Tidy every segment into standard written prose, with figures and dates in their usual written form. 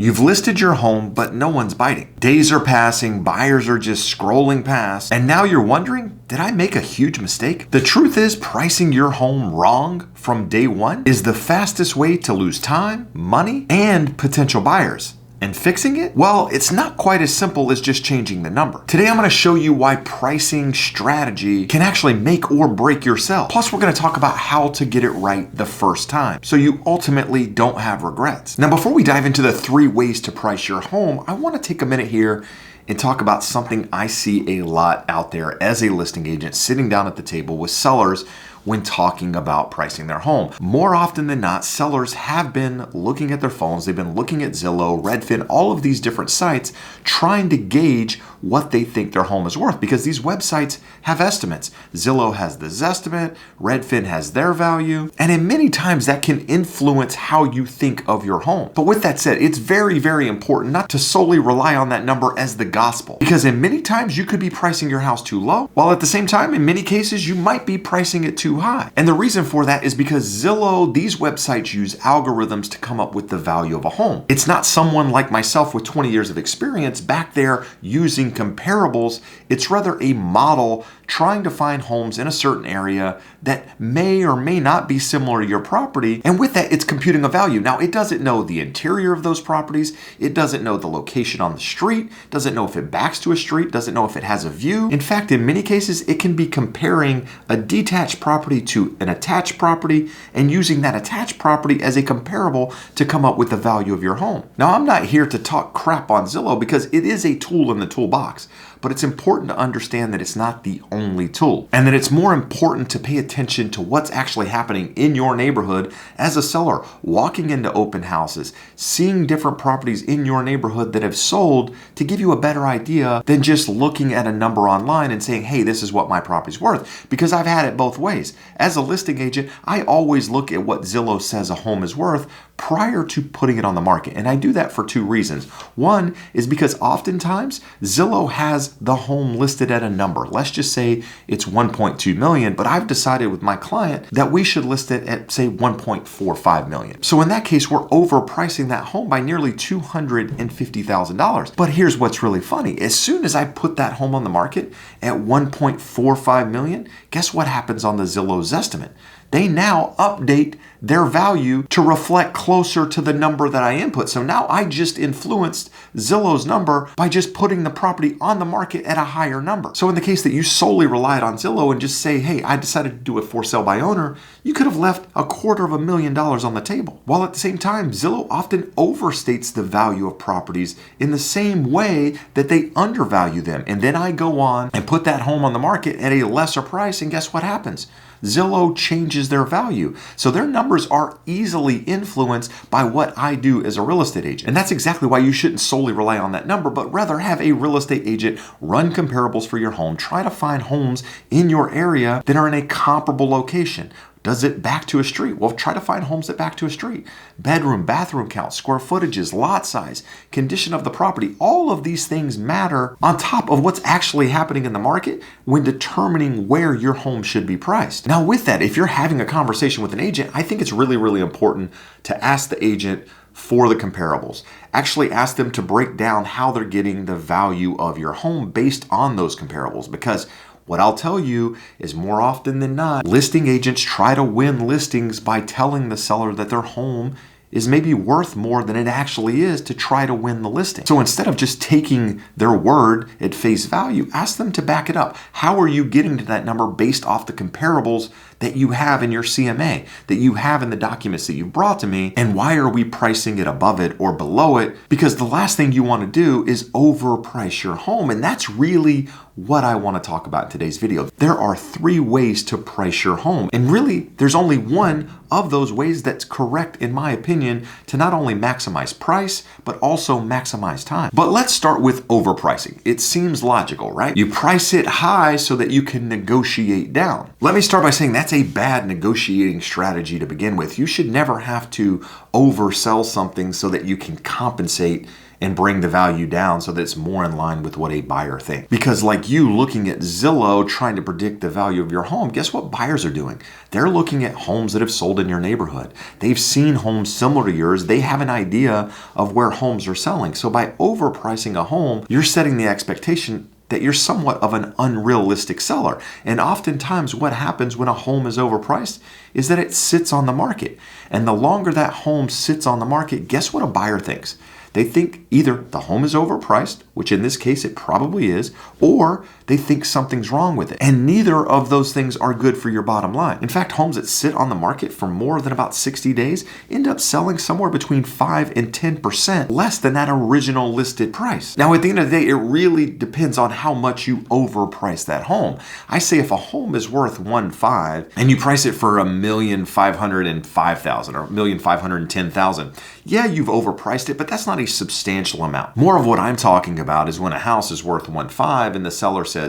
You've listed your home, but no one's biting. Days are passing, buyers are just scrolling past, and now you're wondering, did I make a huge mistake? The truth is, pricing your home wrong from day one is the fastest way to lose time, money, and potential buyers. And fixing it? Well, it's not quite as simple as just changing the number. Today, I'm going to show you why pricing strategy can actually make or break your sale. Plus, we're going to talk about how to get it right the first time, so you ultimately don't have regrets. Now, before we dive into the 3 ways to price your home, I want to take a minute here and talk about something I see a lot out there as a listing agent sitting down at the table with sellers when talking about pricing their home. More often than not, sellers have been looking at their phones, they've been looking at Zillow, Redfin, all of these different sites, trying to gauge what they think their home is worth, because these websites have estimates. Zillow has this estimate, Redfin has their value, and in many times that can influence how you think of your home. But with that said, it's very, very important not to solely rely on that number as the gospel, because in many times you could be pricing your house too low, while at the same time, in many cases, you might be pricing it too high. And the reason for that is because Zillow, these websites use algorithms to come up with the value of a home. It's not someone like myself with 20 years of experience back there using comparables. It's rather a model trying to find homes in a certain area that may or may not be similar to your property. And with that, it's computing a value. Now, it doesn't know the interior of those properties. It doesn't know the location on the street, doesn't know if it backs to a street, doesn't know if it has a view. In fact, in many cases, it can be comparing a detached property to an attached property and using that attached property as a comparable to come up with the value of your home. Now, I'm not here to talk crap on Zillow because it is a tool in the toolbox, but it's important to understand that it's not the only tool, and that it's more important to pay attention to what's actually happening in your neighborhood as a seller, walking into open houses, seeing different properties in your neighborhood that have sold to give you a better idea than just looking at a number online and saying, hey, this is what my property's worth, because I've had it both ways. As a listing agent, I always look at what Zillow says a home is worth prior to putting it on the market. And I do that for 2 reasons. One is because oftentimes Zillow has the home listed at a number. Let's just say it's 1.2 million, but I've decided with my client that we should list it at, say, 1.45 million. So in that case, we're overpricing that home by nearly $250,000. But here's what's really funny. As soon as I put that home on the market at 1.45 million, guess what happens on the Zillow's estimate? They now update their value to reflect closer to the number that I input. So now I just influenced Zillow's number by just putting the property on the market at a higher number. So in the case that you solely relied on Zillow and just say, hey, I decided to do a for sale by owner, you could have left $250,000 on the table. While at the same time, Zillow often overstates the value of properties in the same way that they undervalue them. And then I go on and put that home on the market at a lesser price, and guess what happens? Zillow changes their value. So their numbers are easily influenced by what I do as a real estate agent. And that's exactly why you shouldn't solely rely on that number, but rather have a real estate agent run comparables for your home. Try to find homes in your area that are in a comparable location. Does it back to a street? Well, try to find homes that back to a street. Bedroom, bathroom count, square footages, lot size, condition of the property. All of these things matter on top of what's actually happening in the market when determining where your home should be priced. Now, with that, if you're having a conversation with an agent, I think it's really, really important to ask the agent for the comparables. Actually ask them to break down how they're getting the value of your home based on those comparables, because what I'll tell you is more often than not, listing agents try to win listings by telling the seller that their home is maybe worth more than it actually is to try to win the listing. So instead of just taking their word at face value, ask them to back it up. How are you getting to that number based off the comparables that you have in your CMA, that you have in the documents that you brought to me, and why are we pricing it above it or below it? Because the last thing you want to do is overprice your home, and that's really what I want to talk about in today's video. There are 3 ways to price your home, and really there's only one of those ways that's correct, in my opinion, to not only maximize price, but also maximize time. But let's start with overpricing. It seems logical, right? You price it high so that you can negotiate down. Let me start by saying that's that's a bad negotiating strategy to begin with. You should never have to oversell something so that you can compensate and bring the value down so that it's more in line with what a buyer thinks. Because like you looking at Zillow trying to predict the value of your home, guess what buyers are doing? They're looking at homes that have sold in your neighborhood. They've seen homes similar to yours. They have an idea of where homes are selling. So by overpricing a home, you're setting the expectation that you're somewhat of an unrealistic seller. And oftentimes what happens when a home is overpriced is that it sits on the market. And the longer that home sits on the market, guess what a buyer thinks? They think either the home is overpriced, which in this case it probably is, or they think something's wrong with it. And neither of those things are good for your bottom line. In fact, homes that sit on the market for more than about 60 days end up selling somewhere between 5 and 10% less than that original listed price. Now, at the end of the day, it really depends on how much you overprice that home. I say if a home is worth 1.5 and you price it for $1,505,000 or $1,510,000, yeah, you've overpriced it, but that's not a substantial amount. More of what I'm talking about is when a house is worth 1.5 and the seller says,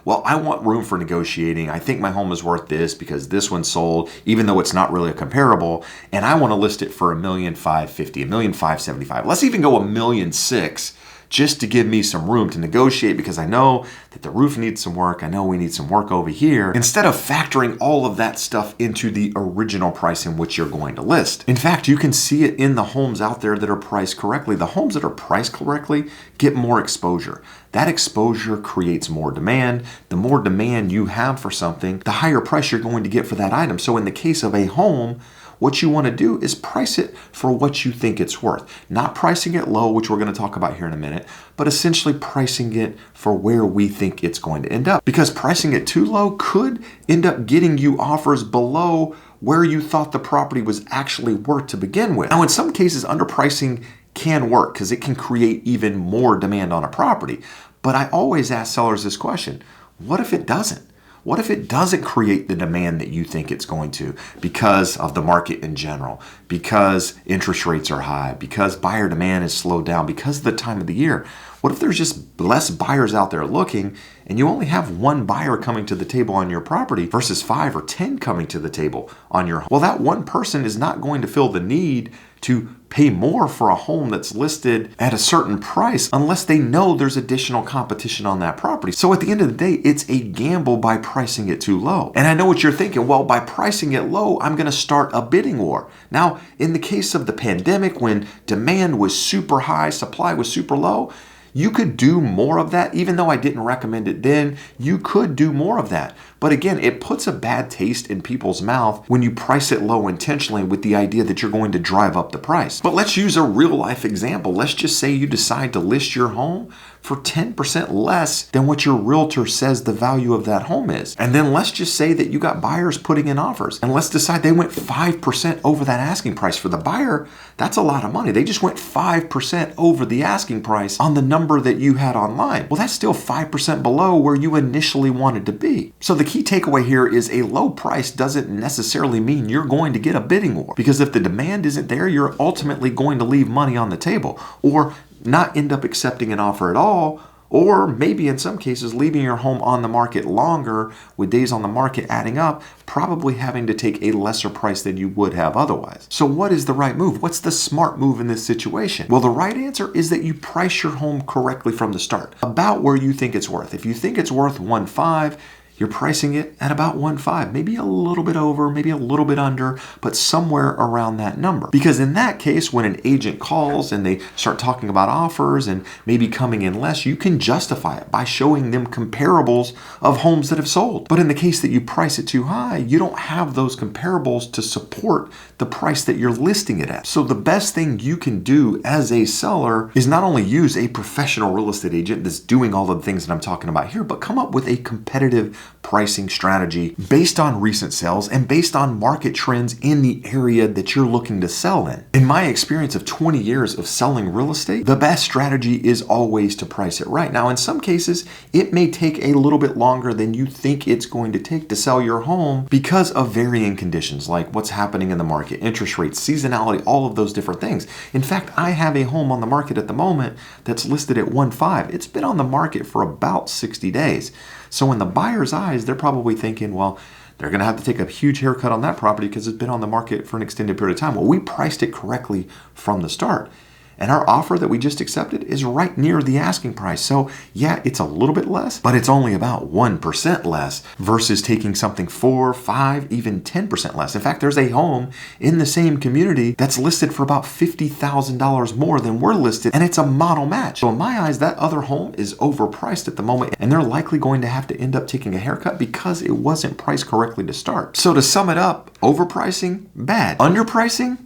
well, I want room for negotiating. I think my home is worth this because this one sold, even though it's not really a comparable, and I want to list it for $1,550,000, $1,575,000. Let's even go $1,600,000 just to give me some room to negotiate because I know that the roof needs some work. I know we need some work over here. Instead of factoring all of that stuff into the original price in which you're going to list. In fact, you can see it in the homes out there that are priced correctly. The homes that are priced correctly get more exposure. That exposure creates more demand. The more demand you have for something, the higher price you're going to get for that item. So in the case of a home, what you want to do is price it for what you think it's worth. Not pricing it low, which we're going to talk about here in a minute, but essentially pricing it for where we think it's going to end up. Because pricing it too low could end up getting you offers below where you thought the property was actually worth to begin with. Now, in some cases, underpricing can work because it can create even more demand on a property. But I always ask sellers this question: what if it doesn't? What if it doesn't create the demand that you think it's going to because of the market in general, because interest rates are high, because buyer demand is slowed down, because of the time of the year? What if there's just less buyers out there looking and you only have one buyer coming to the table on your property versus 5 or 10 coming to the table on your home? Well, that one person is not going to feel the need to pay more for a home that's listed at a certain price unless they know there's additional competition on that property. So at the end of the day, it's a gamble by pricing it too low. And I know what you're thinking, well, by pricing it low, I'm going to start a bidding war. Now, in the case of the pandemic, when demand was super high, supply was super low, you could do more of that. Even though I didn't recommend it then, you could do more of that. But again, it puts a bad taste in people's mouth when you price it low intentionally with the idea that you're going to drive up the price. But let's use a real life example. Let's just say you decide to list your home for 10% less than what your realtor says the value of that home is. And then let's just say that you got buyers putting in offers. And let's decide they went 5% over that asking price. For the buyer, that's a lot of money. They just went 5% over the asking price on the number that you had online. Well, that's still 5% below where you initially wanted to be. So the key takeaway here is a low price doesn't necessarily mean you're going to get a bidding war. Because if the demand isn't there, you're ultimately going to leave money on the table or not end up accepting an offer at all, or maybe in some cases leaving your home on the market longer with days on the market adding up, probably having to take a lesser price than you would have otherwise. So what is the right move? What's the smart move in this situation? Well, the right answer is that you price your home correctly from the start, about where you think it's worth. If you think it's worth 1.5, you're pricing it at about 1.5, maybe a little bit over, maybe a little bit under, but somewhere around that number. Because in that case, when an agent calls and they start talking about offers and maybe coming in less, you can justify it by showing them comparables of homes that have sold. But in the case that you price it too high, you don't have those comparables to support the price that you're listing it at. So the best thing you can do as a seller is not only use a professional real estate agent that's doing all the things that I'm talking about here, but come up with a competitive pricing strategy based on recent sales and based on market trends in the area that you're looking to sell in. In my experience of 20 years of selling real estate, the best strategy is always to price it right. Now, in some cases, it may take a little bit longer than you think it's going to take to sell your home because of varying conditions like what's happening in the market, interest rates, seasonality, all of those different things. In fact, I have a home on the market at the moment that's listed at 1.5. It's been on the market for about 60 days. So in the buyer's eyes, they're probably thinking, well, they're going to have to take a huge haircut on that property because it's been on the market for an extended period of time. Well, we priced it correctly from the start. And our offer that we just accepted is right near the asking price. So yeah, it's a little bit less, but it's only about 1% less versus taking something 4, 5, even 10% less. In fact, there's a home in the same community that's listed for about $50,000 more than we're listed, and it's a model match. So in my eyes, that other home is overpriced at the moment, and they're likely going to have to end up taking a haircut because it wasn't priced correctly to start. So to sum it up, overpricing, bad. Underpricing,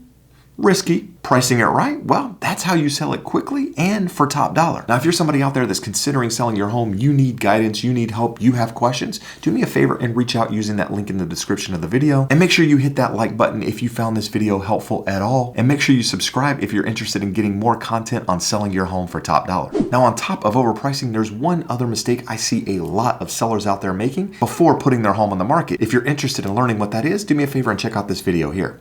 risky. Pricing it right, well, that's how you sell it quickly and for top dollar. Now, if you're somebody out there that's considering selling your home, you need guidance, you need help, you have questions, do me a favor and reach out using that link in the description of the video. And make sure you hit that like button if you found this video helpful at all. And make sure you subscribe if you're interested in getting more content on selling your home for top dollar. Now, on top of overpricing, there's one other mistake I see a lot of sellers out there making before putting their home on the market. If you're interested in learning what that is, do me a favor and check out this video here.